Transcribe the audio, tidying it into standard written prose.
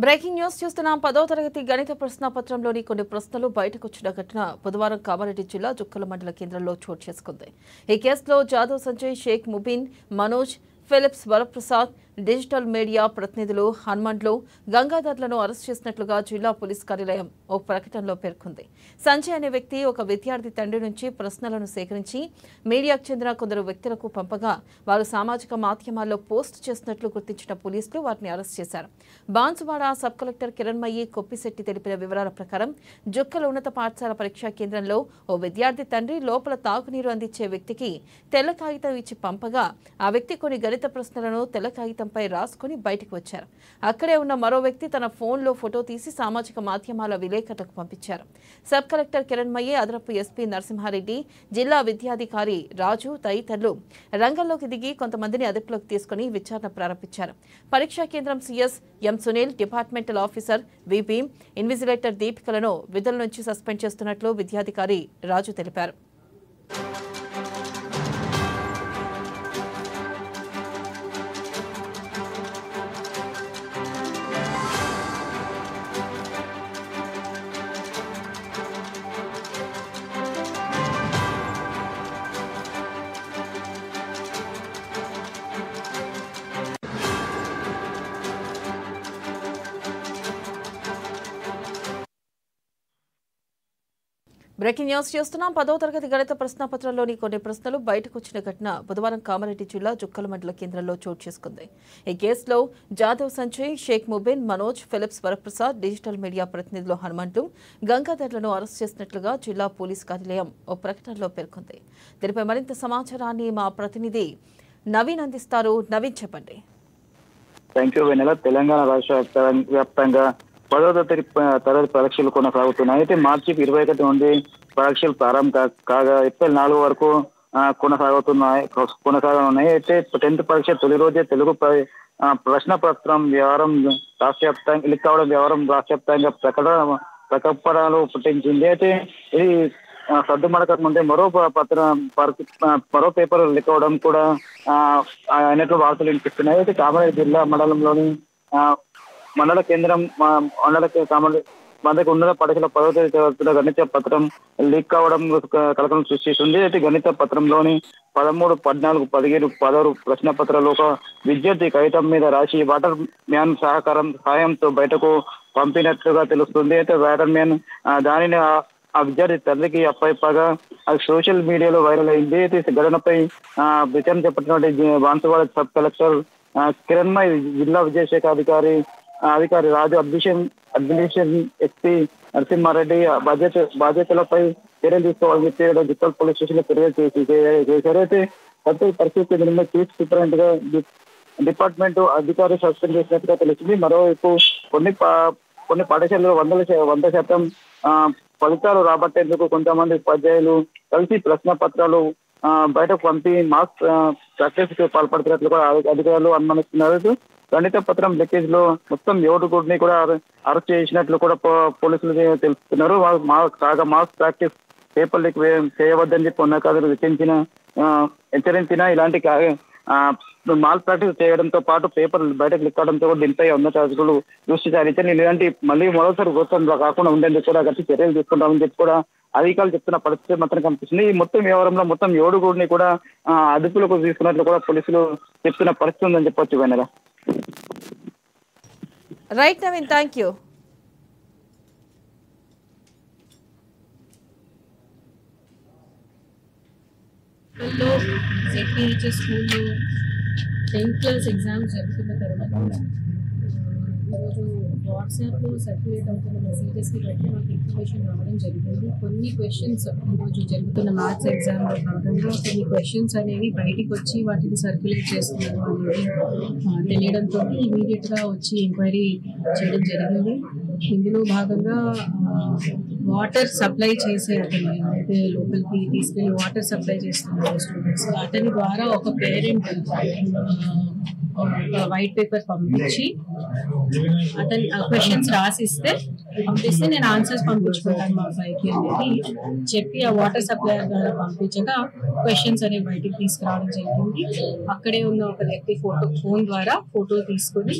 Breaking news చూస్తున్నాం. 10వ తరగతి గణిత ప్రశ్నాపత్రంలోని కొన్ని ప్రశ్నలు బయటకొచ్చిన ఘటన బుధవారం కామారెడ్డి జిల్లా జుక్కల మండల కేంద్రంలో చోటు చేసుకుంది. ఈ కేసులో Jadhav Sanjay, Sheikh Mubeen, Manoj, Philips Varaprasad, digital media ప్రతినిధులు హనుమండ్లు, గంగాధర్లను అరెస్ట్ చేసినట్లుగా జిల్లా పోలీస్ కార్యాలయం ఒక ప్రకటనలో పేర్కొంది. సంజయ్ అనే వ్యక్తి ఒక విద్యార్థి తండ్రి నుంచి ప్రశ్నలను సేకరించి మీడియాకు చెందిన కొందరు వ్యక్తులకు పంపగా వారు సామాజిక మాధ్యమాల్లో పోస్ట్ చేసినట్లు గుర్తించిన పోలీసులు వారిని అరెస్ట్ చేశారు. బాన్సువాడ సబ్ కలెక్టర్ కిరణ్మయి కొప్పిశెట్టి తెలిపిన వివరాల ప్రకారం జుక్కల ఉన్నత పాఠశాల పరీక్షా కేంద్రంలో ఓ విద్యార్థి తండ్రి లోపల తాగునీరు అందించే వ్యక్తికి తెల్ల కాగితం ఇచ్చి పంపగా ఆ వ్యక్తి కొన్ని గణిత ప్రశ్నలను తెల్ల కాగితంపై రాసుకుని బయటకు వచ్చారు. అక్కడే ఉన్న మరో వ్యక్తి తన ఫోన్లో ఫోటో తీసి సామాజిక మాధ్యమాల విలేకరులకు పంపించారు. సబ్ కలెక్టర్ కిరణ్మయి, అదనపు ఎస్పీ నరసింహారెడ్డి, జిల్లా విద్యాధికారి రాజు తదితరులు రంగంలోకి దిగి కొంతమందిని అదుపులోకి తీసుకుని విచారణ ప్రారంభించారు. పరీక్షా కేంద్రం CS M Sunil, departmental officer VP, invigilator దీపికలను విధుల నుంచి సస్పెండ్ చేస్తున్నట్లు విద్యాధికారి రాజు తెలిపారు. బ్రేకింగ్ న్యూస్ చేస్తున్నాం. 10వ తరగతి గణిత ప్రశ్నాపత్రంలోని కొన్ని ప్రశ్నలు బయటకు వచ్చిన ఘటన బుధవారం కామారెడ్డి జిల్లా జుక్కల మండల కేంద్రంలో చోటు చేసుకుంది. ఈ కేసులో Jadhav Sanjay, Sheikh Mubeen, Manoj, Philips Varaprasad, digital media ప్రతినిధులు హనుమంటు, గంగాధర్లను అరెస్ట్ చేసినట్లుగా జిల్లా పోలీస్ కార్యాలయం ఓ ప్రకటనలో పేర్కొంది. దీనిపై మరింత సమాచారాన్ని మా ప్రతినిధి నవీన్ అందిస్తారు. నవీన్, చెప్పండి. తెలంగాణ రాష్ట్ర వ్యాప్తంగా 10వ తరగతి పరీక్షలు కొనసాగుతున్నాయి. అయితే మార్చి 21 నుండి పరీక్షలు ప్రారంభం కాగా ఏప్రిల్ 4 వరకు కొనసాగనున్నాయి. అయితే 10th పరీక్ష తొలి రోజే తెలుగు ప్రశ్న పత్రం వ్యవహారం లీక్ కావడం వ్యవహారం రాష్ట్రవ్యాప్తంగా ప్రకంపనలు పుట్టించింది. అయితే ఇది సర్దుమడక ముందే మరో పేపర్ లీక్ అవడం కూడా అయినట్లు వార్తలు వినిపిస్తున్నాయి. అయితే కామారెడ్డి జిల్లా మండలంలోని మండల కేంద్రం మనకు ఉన్నత పాఠశాల 10వ తరగతి గణిత పత్రం లీక్ కావడం కలకలం సృష్టిస్తుంది. అయితే గణిత పత్రంలోని 13, 14, 15, 16 ప్రశ్న పత్రాలు ఒక విద్యార్థి కాగితం మీద రాసి వాటర్ మ్యాన్ సహాయంతో బయటకు పంపినట్లుగా తెలుస్తుంది. అయితే వాటర్ మ్యాన్ దానిని ఆ విద్యార్థి తల్లికి అప్పగా అది సోషల్ మీడియాలో వైరల్ అయింది. అయితే ఘటనపై విచారణ చేపట్టినటువంటి బాన్సువాడ సబ్ కలెక్టర్ కిరణ్మయి, జిల్లా విద్యాశాఖ అధికారి రాజు, అడ్మినిస్ట్రేషన్ ఎస్పీ నరసింహారెడ్డి బాధ్యతలపై చర్యలు తీసుకోవాలని చెప్పి జుక్కల్ పోలీస్ స్టేషన్ లో ఫిర్యాదు చేశారు. అయితే కొత్త పరిస్థితి నిర్ణయం చీఫ్ సూపరింటెండెంట్ గా డిపార్ట్మెంట్ అధికారి సస్పెండ్ చేసినట్టుగా తెలిసింది. మరోవైపు కొన్ని పాఠశాలలో 100% ఫలితాలు రాబట్టేందుకు కొంతమంది ఉపాధ్యాయులు కలిసి ప్రశ్న పత్రాలు బయటకు పంపి మాస్ ప్రాక్టీస్ కు పాల్పడుతున్నట్లు కూడా అధికారులు అనుమానిస్తున్నారు. గణిత పత్రం లీకేజ్ లో మొత్తం 7 కూడా అరెస్ట్ చేసినట్లు కూడా పోలీసులు తెలుపుతున్నారు. మాస్ ప్రాక్టీస్ పేపర్ లీక్ చేయవద్దని చెప్పి ఉన్నతాధికారులు హెచ్చరించిన ఇలాంటి మాల్ ప్రాక్టీస్ చేయడంతో పాటు పేపర్ బయటకు లీక్ అవడంతో దీనిపై ఉన్నతాధికారులు దృష్టి సారించారు. ఇలాంటి మరోసారి గోత్రం కాకుండా ఉండేందుకు కూడా గట్టి చర్యలు తీసుకుంటామని చెప్పి కూడా అధికారులు చెప్తున్న పరిస్థితి మాత్రం కనిపిస్తుంది. ఈ మొత్తం వ్యవహారంలో మొత్తం 7 కూడా అదుపులోకి తీసుకున్నట్లు కూడా పోలీసులు చెప్తున్న పరిస్థితి ఉందని చెప్పొచ్చు. వెనరా రైట్ నవీన్, థ్యాంక్ యూ. స్కూల్లో 10th క్లాస్ ఎగ్జామ్స్ జరుగుతున్న తర్వాత ఈరోజు వాట్సాప్లో సర్క్యులేట్ అవుతున్న మెసేజెస్కి బట్టి మాకు ఇన్ఫర్మేషన్ రావడం జరిగింది. కొన్ని క్వశ్చన్స్ ఈరోజు జరుగుతున్న మ్యాథ్స్ ఎగ్జామ్లో భాగంగా కొన్ని క్వశ్చన్స్ అనేవి బయటికి వచ్చి వాటిని సర్క్యులేట్ చేస్తున్నారు అనేది తెలియడంతో ఇమీడియట్గా వచ్చి ఎంక్వైరీ చేయడం జరిగింది. ఇందులో భాగంగా వాటర్ సప్లై చేసే అతను అయితే లోపలికి తీసుకెళ్ళి వాటర్ సప్లై చేస్తున్నారు స్టూడెంట్స్, అతని ద్వారా ఒక పేరెంట్ ఒక వైట్ పేపర్ పంపించి అతని క్వశ్చన్స్ పంపిస్తే నేను ఆన్సర్స్ పంపించుకుంటాను మా అబ్బాయికి అనేది చెప్పి ఆ వాటర్ సప్లయర్ ద్వారా పంపించగా క్వశ్చన్స్ అనేవి బయటికి తీసుకురావడం జరిగింది. అక్కడే ఉన్న ఒక వ్యక్తి ఫోన్ ద్వారా ఫోటో తీసుకొని